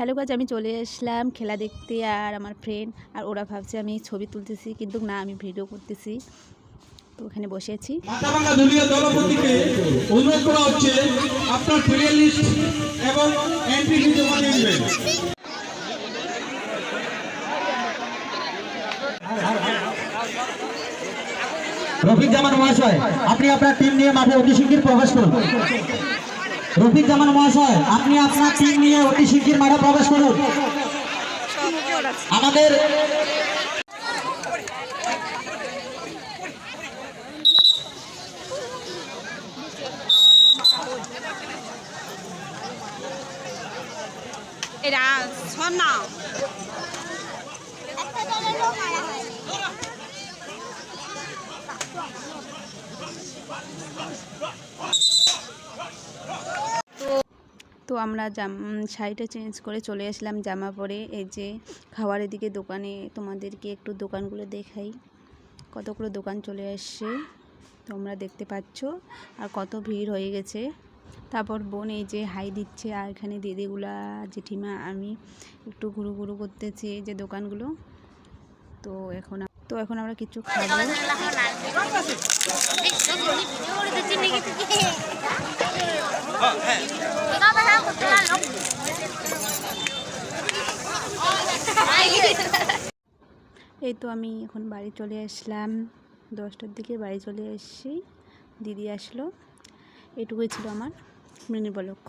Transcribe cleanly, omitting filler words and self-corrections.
Hello guys, আমি চলে আসলাম খেলা দেখতে। আর আমার ফ্রেন্ড আর ওরা ভাবছে আমি ছবি তুলতেছি, কিন্তু না, আমি ভিডিও করতেছি। তো ওখানে বসে আছি। মাথাভাঙ্গা দলীয় দলপতিকে অনুরোধ করা হচ্ছে আপনার প্লেয়ার লিস্ট এবং এন্ট্রি ফি জমা দিয়ে দিবেন। রফিক জামান মহাশয়, আপনি আপনার টিম নিয়ে মাঠে অতি শিগগির প্রবেশ করুন। রফিক জামান মহাশয়, আপনি আপনার টিম নিয়ে অতি শিগগির মাঠে প্রবেশ করুন। আমাদের এরা শোন না, তো আমরা শাড়িটা চেঞ্জ করে চলে আসলাম জামা পরে। এই যে খাবারের দিকে দোকানে, তোমাদেরকে একটু দোকানগুলো দেখাই। কতগুলো দোকান চলে আসছে তোমরা দেখতে পাচ্ছ, আর কত ভিড় হয়ে গেছে। তারপর বোন এই যে হাই দিচ্ছে, আর এখানে দিদিগুলা, জেঠিমা, আমি একটু ঘুরু ঘুরু করতেছি এই যে দোকানগুলো। তো এখন আমরা কিছু খাবো। এই তো আমি এখন বাড়ি চলে আসলাম, 10টার দিকে বাড়ি চলে এসেছি। দিদি আসলো। এটুকুই ছিল আমার মিনি ব্লগ।